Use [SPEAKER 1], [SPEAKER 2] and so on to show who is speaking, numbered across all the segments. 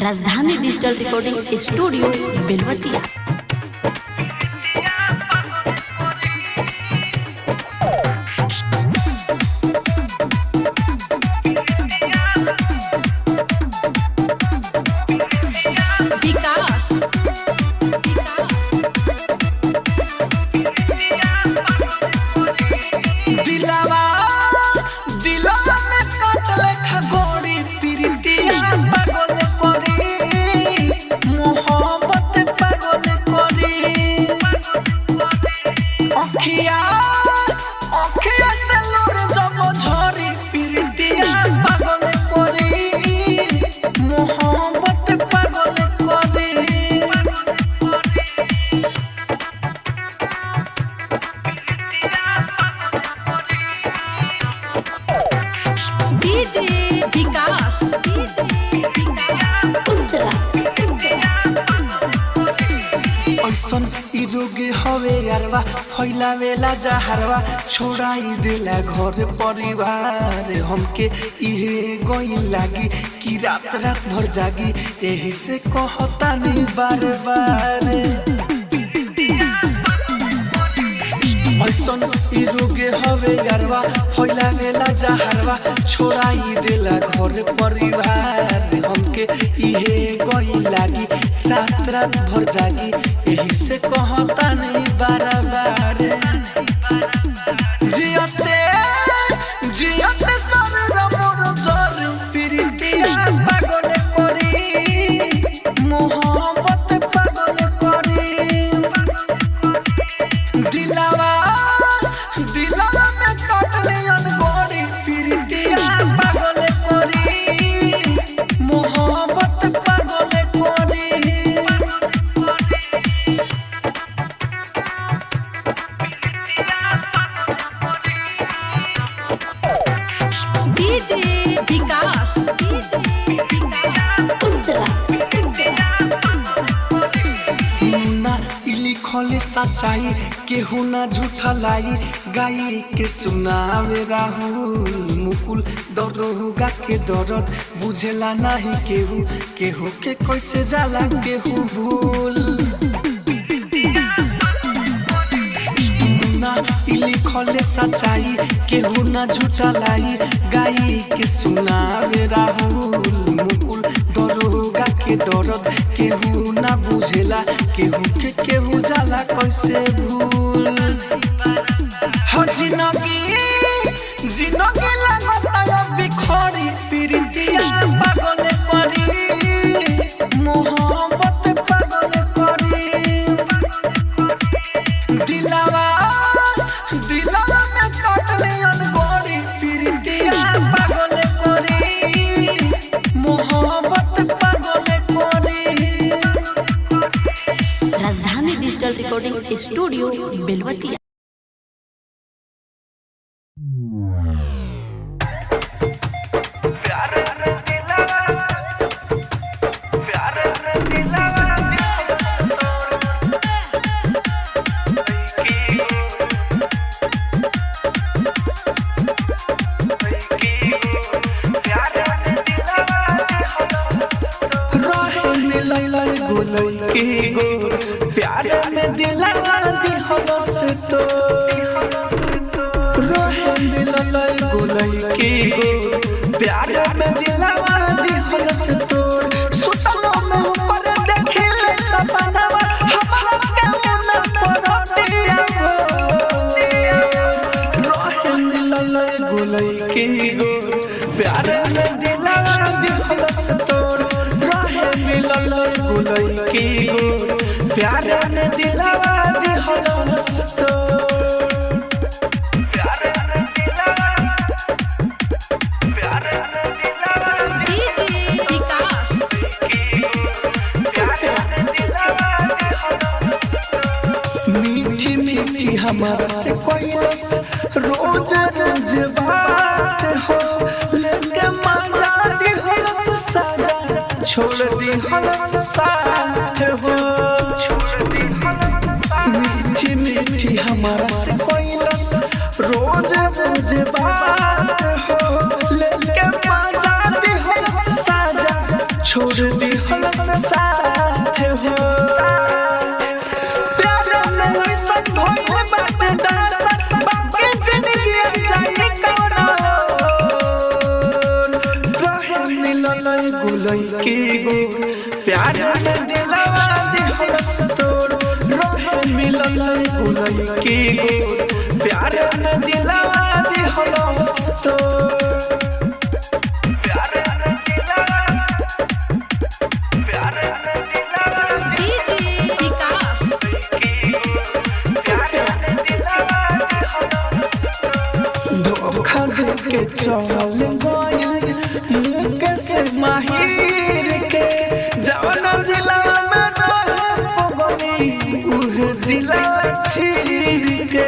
[SPEAKER 1] राजधानी digital recording studio Belwatia.
[SPEAKER 2] ऐसन ई रोग हवे यारवा फैलावेला जहरवा छोड़ाई देला घर परिवार हमके इहे गई लागी कि रात रात भर जागी यही से कहतानी बार बार। ऐसन ई रोग हवे यारवा फैलावेला जहरवा छोड़ाई देला घर परिवार हमके इहे गई लागी रात रात भर जागी यही से कहता नहीं बार बार। जियते जियते सर मोर जर प्रीतिया पागल करी मोहब्बत पागल करी दिलवा दिलवा में कटले अनबोड़ी प्रीतिया पागल करी मोहब्बत पागल करी। लिखल सच्चाई केहू ना झूठा लाई गाई के सुनावे राहुल मुकुल दरोगा के दर्द बुझेला नहीं केहू केहू के कैसे जाला केहू भूल। लिखल सच्चाई केहू ना झूठा लाई गाई के सुनावे राहुल मुकुल दरोगा के दर्द केहू ना बुझेला केहू के केहू जाला कैसे भूल। हो जिंदगी जिंदगी लगता बिखरी प्रीतिया पागल करी मोहब्बत पागल करी दिलवा दिलवा में कटले अनबोड़ी प्रीतिया पागल करी मोहब्बत पागल करी।
[SPEAKER 1] राजधानी डिजिटल रिकॉर्डिंग स्टूडियो बेलवतिया।
[SPEAKER 2] प्यार में दिलवा दिहलो से तो रोहे मिलल गोलई के गो प्यार में दिलवा दिहलो से तो सुतलो में ऊपर देखले सपनावा हमरा के मन पड़तिया रोहे मिलल गोलई के गो प्यार में दिलवा दिहलो से तो रोहे मिलल गोलई के गो प्यार ने दिलवा दिहलो से तो प्यार ने दिलवा
[SPEAKER 1] डीजे विकास
[SPEAKER 2] प्यार ने दिलवा दिहलो से तो मीठी मीठी हमारा से कोइलस रोज रोज बात हो लेके मजा दिहलो सजा छोड़ दिहलो साथ हो मीठी हमारा से कोइलस रोज रोज बात हो लेके मजा दिहलो साजा छोड़ दिहलो दिहल से साथ हो प्यार में ऐसा भइल बाटे दरअसल बाकी जिंदगी जाई कौना रहे मिलन गुलई की गो प्यार में दिलवा दिहल से तोड़ रहे मिलन गुलई की गो प्यार में दिलवा दिहल से तोड़ के चल गइल मुख से माहिर के जवन दिलवा में रहे पगली उहे दिलवा चीर के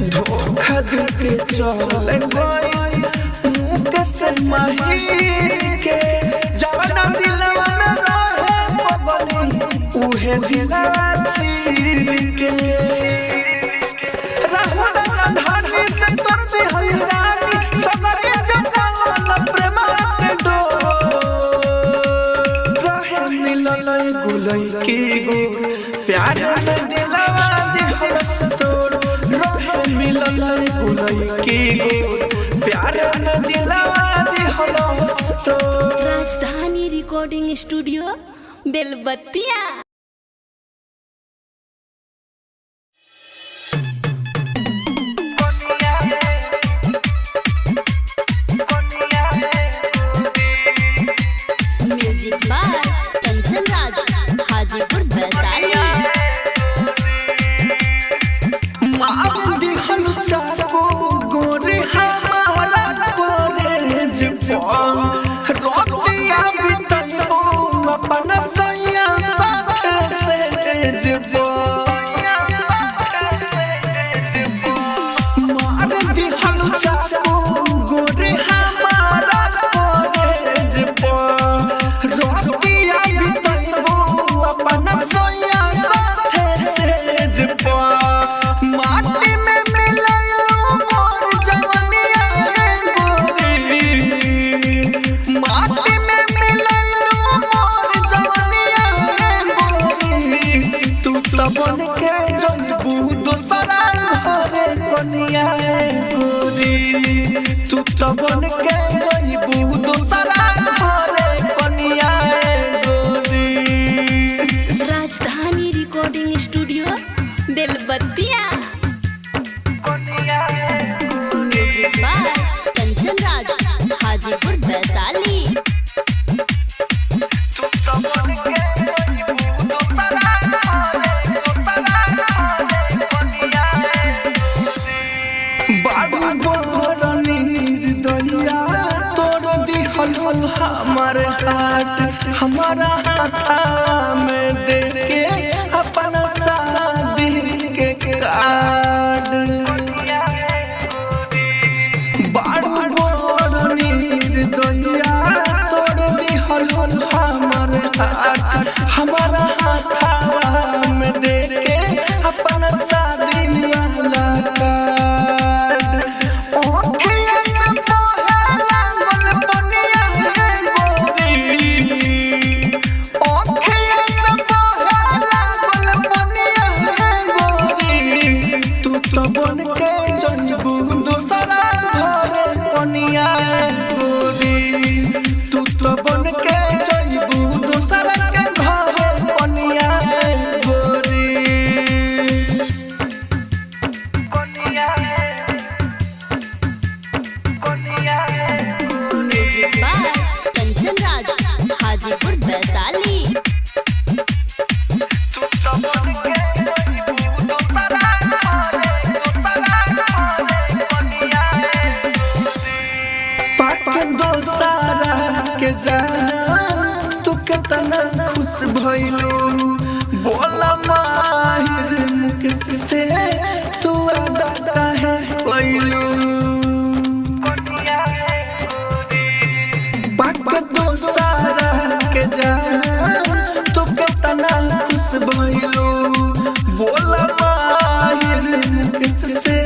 [SPEAKER 2] धोखा दे के चल गइल मुख से माहिर के जवन दिलवा में रहे पगली उहे दिलवा चीर के प्यार में दिलवा दिहल से तोड़ रहे मिलन गुलई की गो प्यार में दिलवा दिहल से तोड़
[SPEAKER 1] राजधानी रिकॉर्डिंग स्टूडियो बेलबत्तिया। Music by Kanchan Raj Hajipur Vaishali.
[SPEAKER 2] मार दिहल चाको गोरे हमारा कॉलेज पर रोटियां बितैबो अपन सैया साथ से जेबो मार दिहल चाको गोरे हमारा कॉलेज पर रोटियां बितैबो अपन सैया साथ से जेबो माटी में मिललो मोर जवनिया गोरी माटी में मिललो मोर जवनिया गोरी तू तो बन के जइबू दोसरा घरे कनिया गोरी तू तो बन के जइबू दोसरा घरे कनिया गोरी।
[SPEAKER 1] राजधानी रिकॉर्डिंग स्टूडियो बेलबत्तिया। Music by Kanchan Raj Hajipur Vaishali.
[SPEAKER 2] बाबू बोरनी दैया तोड़ दिहल हमर हाथ हमारा हाथ में देके अपन शादी के कार्ड बाबू बोरनी दैया तोड़ दिहल हमर हाथ हमारा हाथ में देके अपन शादी वाला कार्ड ओखिया से मोहला मन बनिया गोरी ओखिया से मोहला मन बनिया गोरी तू तो बन के जइबू दोसरा घरे कनिया गोरी तू तो बन के जइबू दोसरा के घरे कनिया गोरी
[SPEAKER 1] म्यूजिक बाय कंचन राज हाजीपुर वैशाली।
[SPEAKER 2] पाके दोसरा के जान तू कितना खुश भइलू बोला माहिर मुकेश से तू अदा काहे कइलू पाके दोसरा के जान तू कितना खुश भइलू बोला माहिर मुकेश से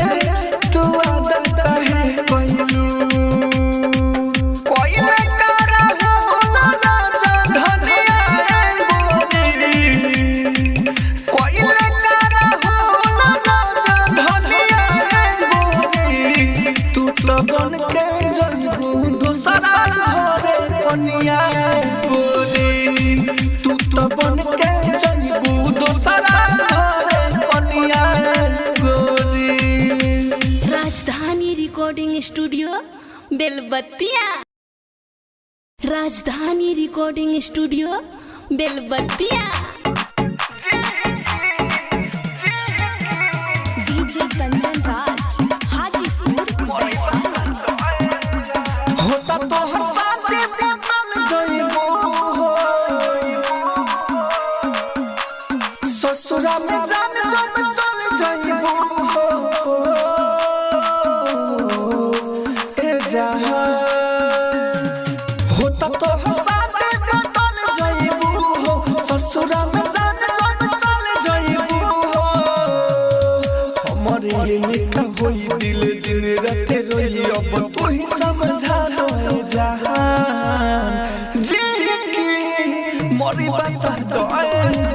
[SPEAKER 2] तू अदा काहे कइलू कोई ना करा होला ना कनिया गोरी तू तो बन के जइबू दोसरा घरे कनिया गोरी।
[SPEAKER 1] राजधानी रिकॉर्डिंग स्टूडियो बेलबत्तिया। राजधानी रिकॉर्डिंग स्टूडियो बेलबत्तिया। डीजे कंचन राज हाजीपुर वैशाली।
[SPEAKER 2] होता तो हर शादी बदल जइबू ससुरा में जान जब चल जइबू ए जहां होता तो हर शादी बदल जइबू ससुरा में जान जब चल जइबू हमरे निका होई दिल दिन रात रोई अब तू ही समझा लो जहान जी की मोरी बता दो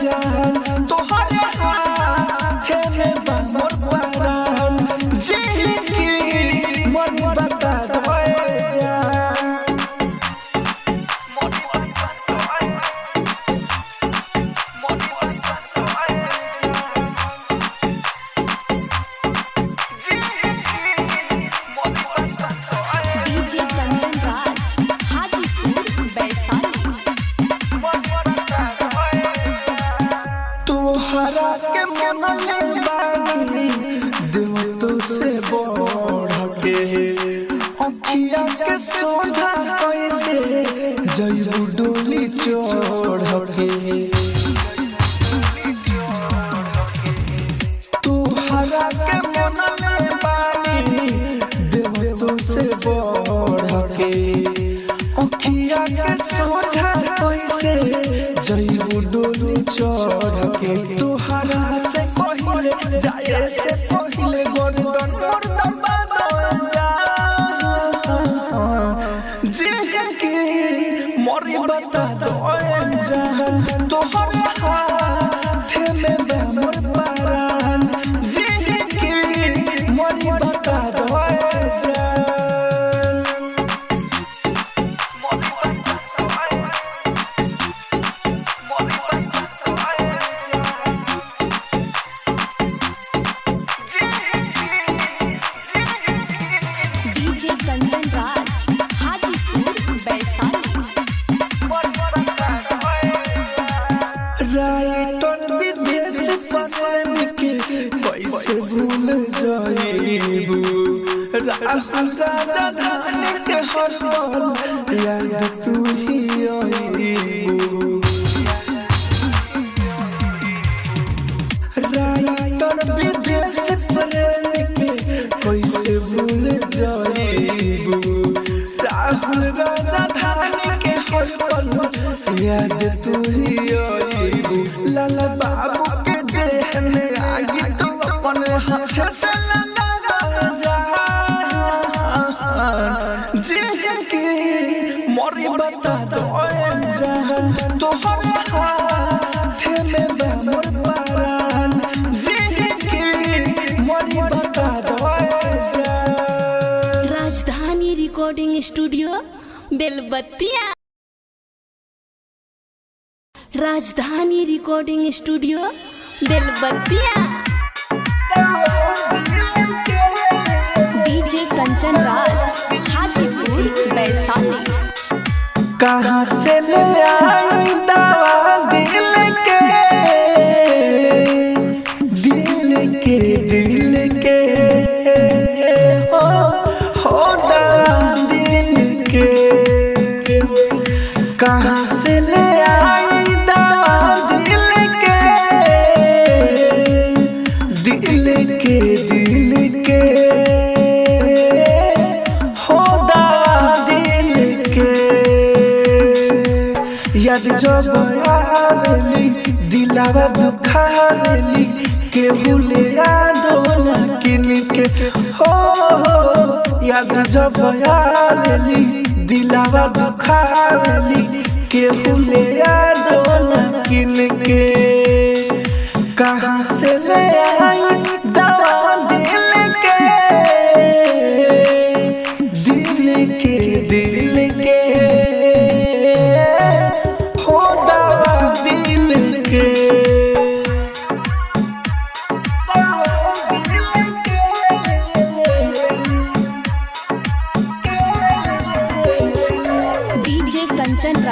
[SPEAKER 2] जान तोहरे हाथ में बा मोर परान जी की मोरी बता दो जान मोरी बता
[SPEAKER 1] डीजे कंचन राज हाजीपुर वैशाली।
[SPEAKER 2] तोहरा के मन ले बानी दिल तो से बढ़ के अखिया के सोझा कैसे जइबू डोली चढ़ के तोहरा के मन ले बानी दिल तो से बढ़ के अखिया के सोझा कैसे जइबू डोली चढ़ के तोहरा से पहिले जाए से पहिले गर्दन मोर दबा दो जा जी के मोरी बता दो जान तोहरे हाथ में बा मोर परान जी के मोरी बता दो जान
[SPEAKER 1] डीजे कंचन राज हाजीपुर वैशाली।
[SPEAKER 2] राइटर विदेश पढ़न के कैसे भूल जाइबू राहुल राजधान के हर पल याद तू ही आइबू राइटर विदेश पढ़न के कैसे भूल जाइबू राहुल राजधान के हर पल याद तू ही आइबू लाला बाबू के देह में आगी तू अपन हाथ से लगा जा जी के मोरी बता दो जान तोहरे हाथ में बा मोर परान जी के मोरी बता दो जान।
[SPEAKER 1] राजधानी रिकॉर्डिंग स्टूडियो बेलबत्तिया। राजधानी रिकॉर्डिंग स्टूडियो बेलबत्तिया। डीजे कंचन राज हाजीपुर वैशाली।
[SPEAKER 2] कहाँ से ले आई दवा दिल के हो दवा दिल के कहाँ से ले आई दवा दिल के हो दवा दिल के याद जब आवेली दिलावा दुखावेली केहू ले यादो न किन के हो याद जब आवेली दिलावा दुखावेली केहू ले यादो न किन के कहाँ से ले आई दवा दिल के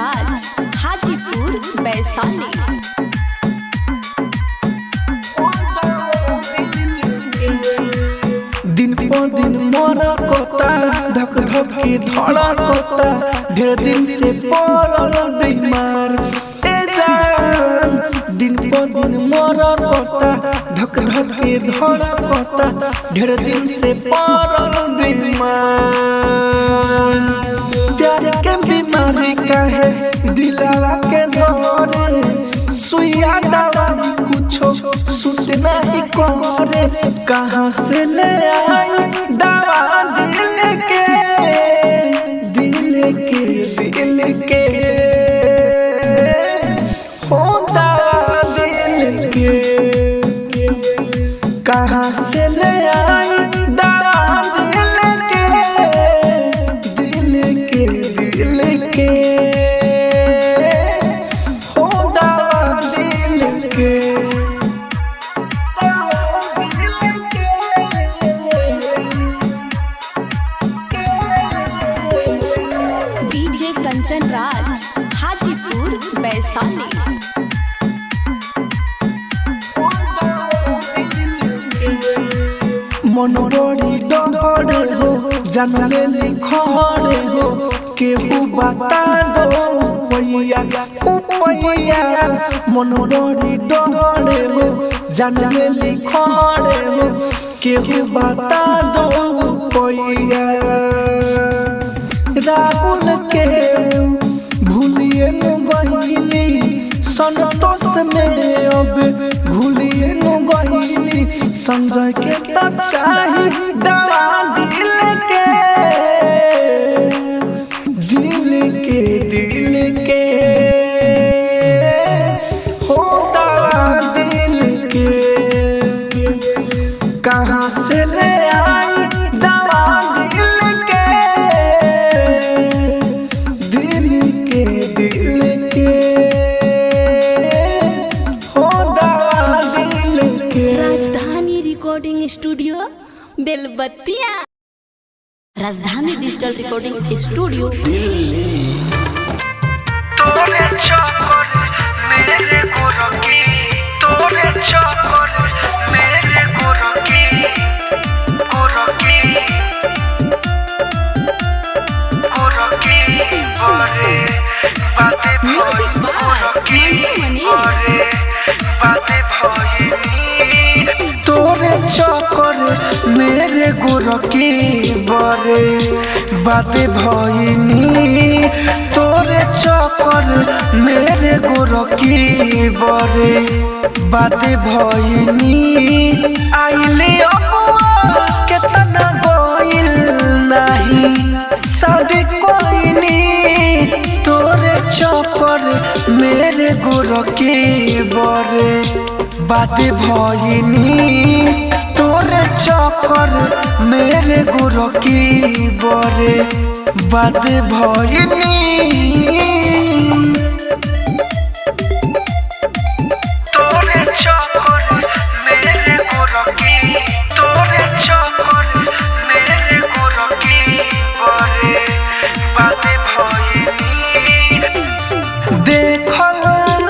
[SPEAKER 1] राज हाजीपुर वैशाली।
[SPEAKER 2] दिन पर दिन मोरा कोता धक धक के धड़ा कोता ढेर दिन से पड़ल बीमार ए जान। दिन पर दिन मोरा कोता धक धक के धड़ा कोता ढेर दिन से पड़ल बीमार। प्यार के बीमारी काहे दिलावा के धरे सुइया दवाई कुछो सुत नहीं करे। कहाँ से ले आई दवा दिल के हो दवा दिल के। कहाँ से ले आई दवा दिल के हो दवा दिल के।
[SPEAKER 1] डीजे कंचन राज हाजीपुर वैशाली।
[SPEAKER 2] मन बड़ी डरे हो जानले लिखड़े हो केहू बता दो पैया पैया। मन बड़ी डरे हो जानले लिखड़े हो केहू बता दो पैया। राहुल के भूलिए न गईली संतोष में अब भूलिए न गईली। संजय के तो चाही दवा दिल के हो दवा दिल के। कहाँ से ले आई दवा दिल के हो दवा दिल के।
[SPEAKER 1] राजधानी रिकॉर्डिंग स्टूडियो बेलबत्तिया। राजधानी डिजिटल रिकॉर्डिंग स्टूडियो
[SPEAKER 2] दिल्ली। तोरे चक्कर मेरे गोरकी तोरे चक्कर मेरे गोरकी अरे बातें
[SPEAKER 1] म्यूजिक बाय मनी।
[SPEAKER 2] बातें तोरे चक्कर मेरे गोरकी बरे बातें भइनी। तोरे चक्कर मेरे गोरकी बरे बातें भइनी। आइले अबुआ केतना गइल नहीं शादी कोइनी। तोरे चक्कर मेरे गोरकी बरे बातें भइनी। तोरे चक्कर मेरे गोरकी बरे बातें भइनी। तोरे चक्कर मेरे गोरकी तोरे चक्कर मेरे गोरकी बरे बातें भइनी। देखल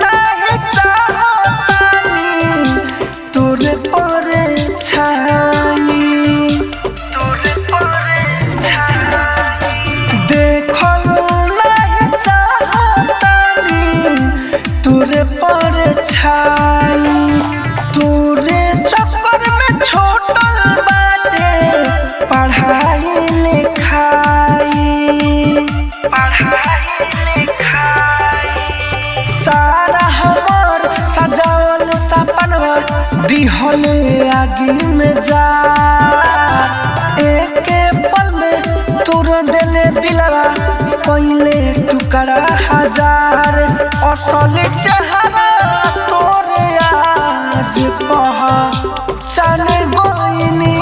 [SPEAKER 2] नहीं चाहतानी तोरे परे छाई देखल नहीं चाहतानी तोरे परे छाई। तोरे चक्कर में छोटल बाटे पढ़ाई लिखाई सारा हमर सजावल सपनवा दिहले आगी में जा। एक पल में तोर दिले दिलवा पहले टुकड़ा हजार। असल चेहरा तोरे आज पहचान गइनी।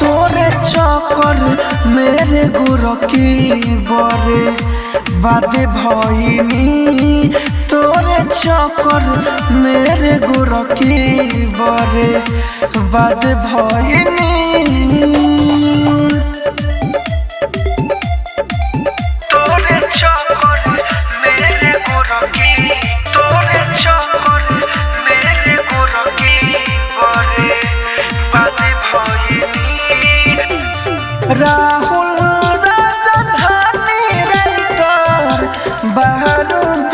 [SPEAKER 2] तोरे चक्कर मेरे गोरकी बरे बातें भइनी। तोरे चक्कर मेरे गोरकी बरे बातें भइनी। तोरे चक्कर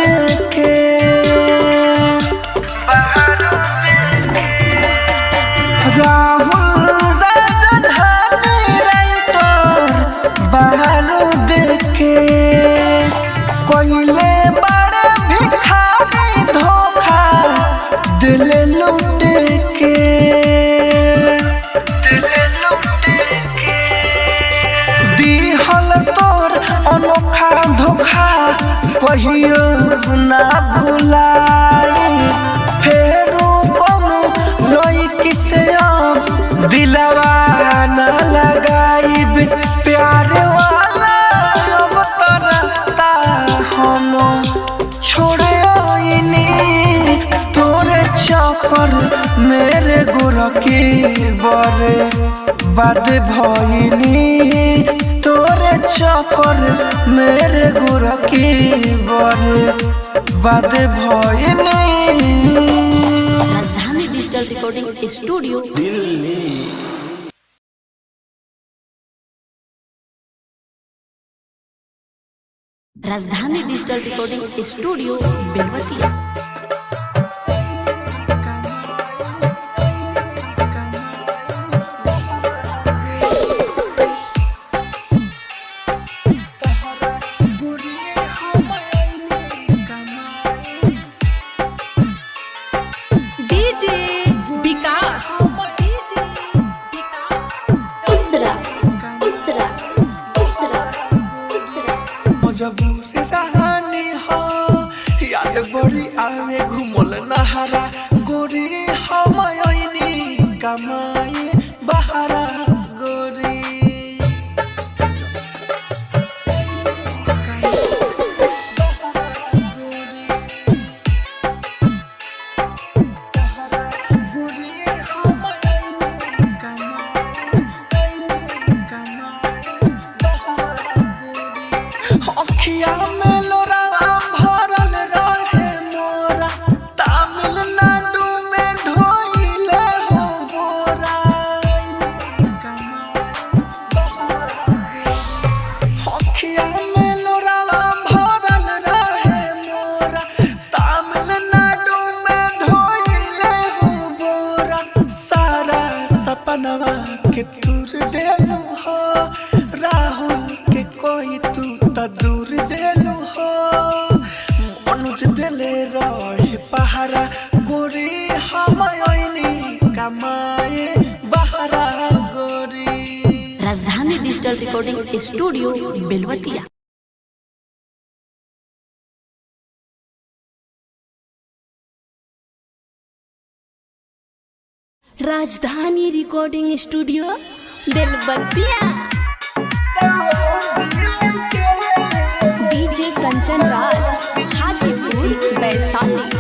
[SPEAKER 2] देके राहुल राजधानी राइटर बारूद के कोयले बड़े भिखारी धोखा दिल लूट के दिहल तोर अनोखा धोखा कहियो ना भुलाई फेरू कोनो लइकी से दिलवा ना लगाइब प्यार वाला अब तो रास्ता हम छोड़े आईनी तोरे चक्कर मेरे गोरकी बरे बाद भइनी तोरे चक्कर मेरे गोरकी बरे बाद भइनी।
[SPEAKER 1] राजधानी डिजिटल रिकॉर्डिंग स्टूडियो
[SPEAKER 3] दिल्ली।
[SPEAKER 1] राजधानी डिजिटल रिकॉर्डिंग स्टूडियो बेलवतिया।
[SPEAKER 2] मजबूर रहनी हो याद बड़ी आवे घुमल नहरा गोरी हम आईनी कमाई बहरा गोरी अखिया में लोरावा भरल रहे मोरा तमिलनाडु में ढोइले हो मोरा अखिया में लोरावा भरल रहे मोरा तमिलनाडु में ढोइले हो मोरा सारा सपनवा के दूर देलू हो राहुल के कोई तू त दूर देलू हो अनुज दिले रहे पहारा गोरी हम आईनी कमाए बहरा गोरी।
[SPEAKER 1] राजधानी digital recording studio Belwatiya. Rajdhani recording studio Belwatiya. DJ Kanchan Raj Hajipur Vaishali.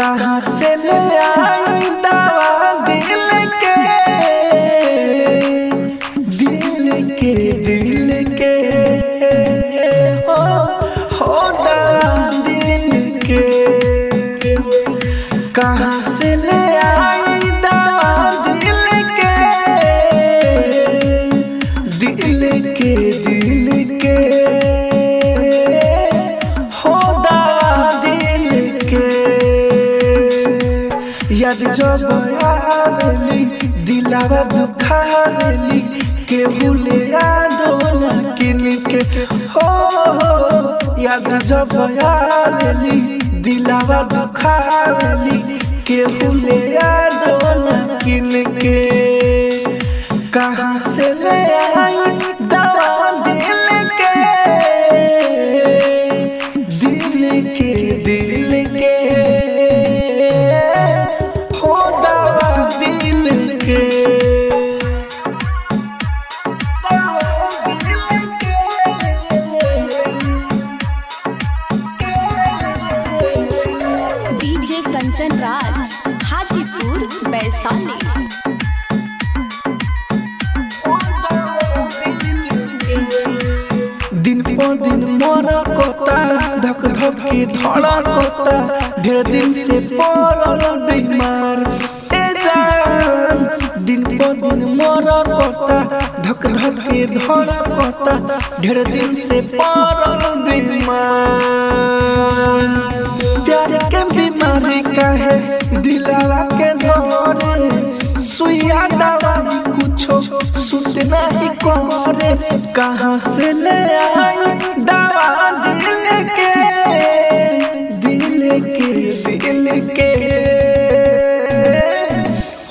[SPEAKER 2] कहाँ से ले आई दवा दिल के हो दवा दिल के कहाँ से ले आई दवा दिल के हो दवा दिल के याद जब आवेली दिलावा दुखावेली केहू ले यादो न किन के हो याद जब आवेली दिलावा दुखावेली केहू ले यादो न किन के कहाँ से ले आई दवा दिल के हो दवा दिल के
[SPEAKER 1] डीजे कंचन राज हाजीपुर वैशाली।
[SPEAKER 2] दिन पर दिन मोरा कोता धक धक के धड़ा कोता ढेर दिन से पड़ल बीमार ए जान दिन पर दिन मोरा कोता धक धक के धड़कता ढेर दिन से पड़ल बीमार। प्यार के बीमारी काहे दिलवा के धरे, सुइया दवाई कुछो सुट नहीं करे। कहाँ से ले आई दवा दिल के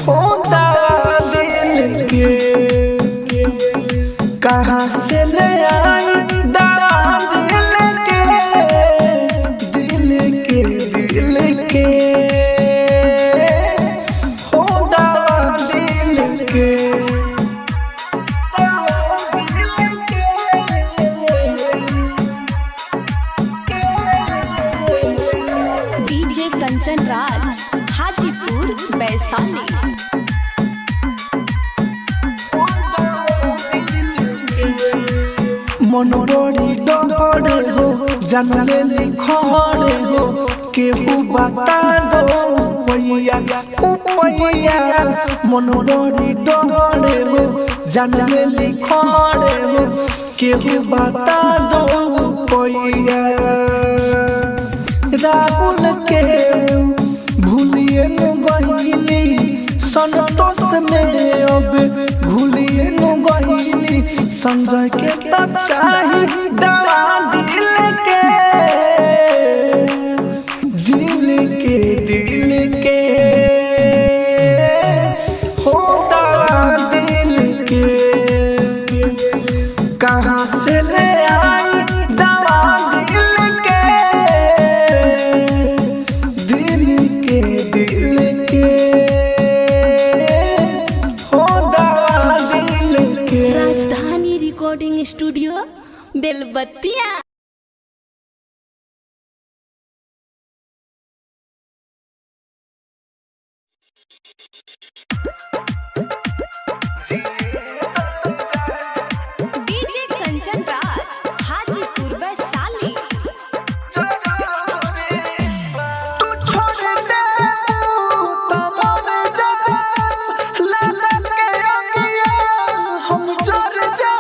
[SPEAKER 2] हो दवा दिल के। कहाँ से ले आई दवा दिल के हो दवा दिल के।
[SPEAKER 1] डीजे कंचन राज हाजीपुर वैशाली।
[SPEAKER 2] मन बड़ी डरे हो जानले लिखड़े हो, केहू बता दो पैया पैया। मन बड़ी डरे हो जानले लिखड़े हो, केहू बता दो पैया। राहुल के भूलिए न गईली, संतोष में अब भूलिए न गईली। संजय के तो चाही दवा दिल के हो दवा दिल के। कहाँ से ले आई दवा दिल के हो दवा दिल के।
[SPEAKER 1] राजधानी रिकॉर्डिंग स्टूडियो बेलबत्तिया। डीजे कंचन राज हाजीपुर वैशाली।
[SPEAKER 2] तू छोड़ दे तो मर जा, लगा के अगिया हम जर जा।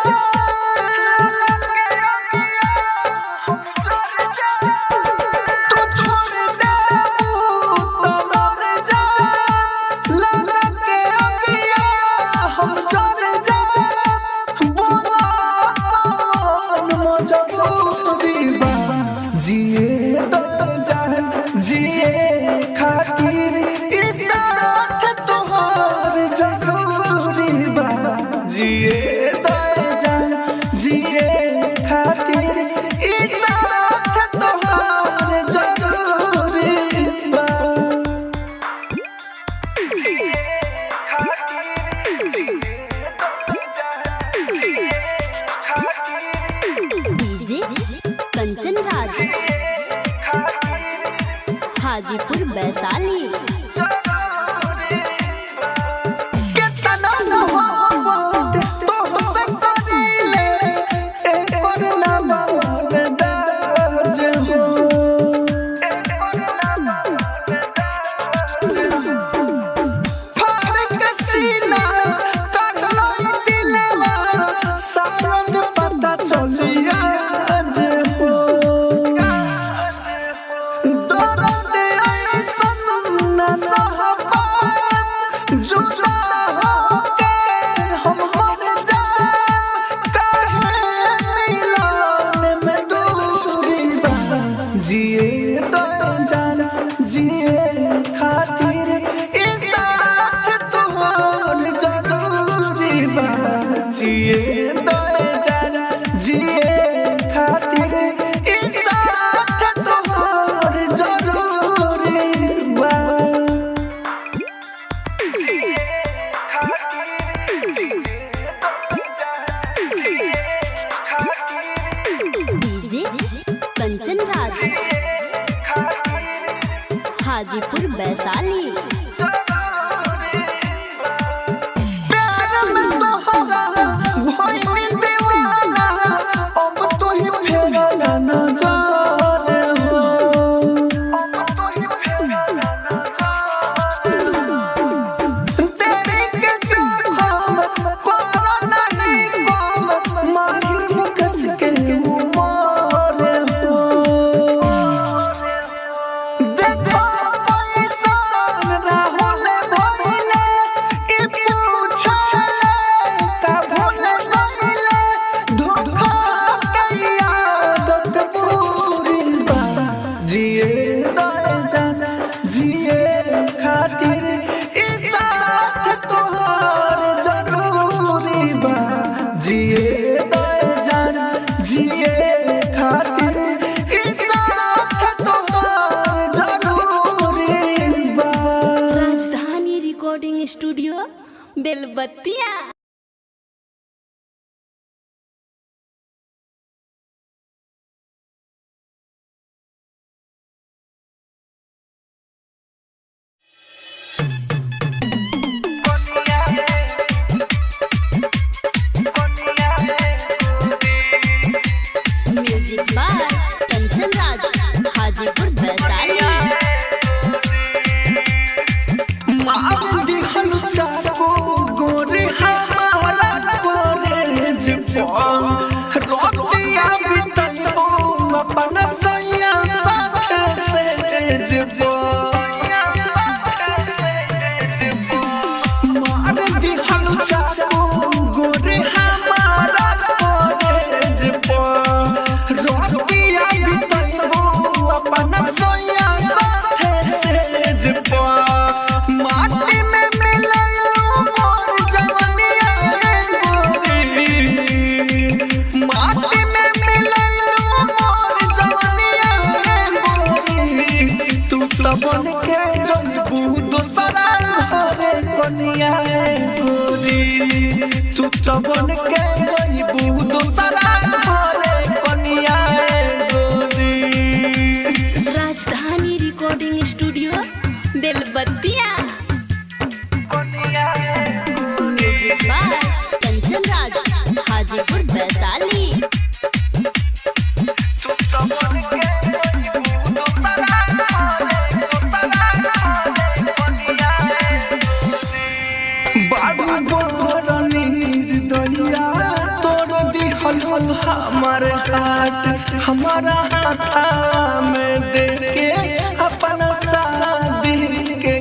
[SPEAKER 2] तू छोड़ दे तो मर जा, लगा के अगिया हम जर जा। बोला कौन मजबूरी बा, जिए तो जान जिए खातिर इस रात तोहार जरूरी बा। जिए तो जान जिए खातिर इस रात तोहार जरूरी बा।
[SPEAKER 1] डीजे कंचन राज हाजीपुर वैशाली।
[SPEAKER 2] कितना मोहब्बत तोहसे करीले, एकर नाम दाज हो। फर्क सीना करलो दिलवा, सारंग पता चलिया आज हो। दर्द ऐसन न सह पाएब, जुदा होके हम मर जाएब। काहे मिलन में दूरी बा, जिए तो जान जिए खातिर इस रात तोहार जरूरी बा। जिए तो जान जिए खातिर इस रात तोहार जरूरी बा।
[SPEAKER 1] डीजे कंचन राज हाजीपुर वैशाली।
[SPEAKER 2] प्यार में तोहरा भइल दीवाना, अब तो ही फेरा नजर हो। तेरे के चाहत कोरा नहीं जान जिए खातिर ई साथ तोहार जरूरी बा जिए जान जिए खातिर ई साथ तोहार जरूरी बा।
[SPEAKER 1] राजधानी रिकॉर्डिंग स्टूडियो बेलबत्तिया। Music by Kanchan Raj Hajipur Vaishali.
[SPEAKER 2] मार दिहल चाको गोरे हमारा कॉलेज पर रोटिया बितलो अपन सैया साथ से जब मार दिहल चाको गोरे हमारा कॉलेज पर रोटिया बितलो अपन सैया साथ से जब माटी में मिललो मोर जवनिया गोरी माटी में मिललो मोर जवनिया गोरी तू तो बन के जजबू दोसरा घरे कनिया गोरी तू तो बन के जजबू दोसरा घरे कनिया गोरी।
[SPEAKER 1] राजधानी रिकॉर्डिंग स्टूडियो बेलबत्तिया। Music by Kanchan Raj Hajipur Vaishali.
[SPEAKER 2] बाबू बोरनी दलिया तोड़ दिहल हमार हाथ हमारा हाथ में देके अपन शादी के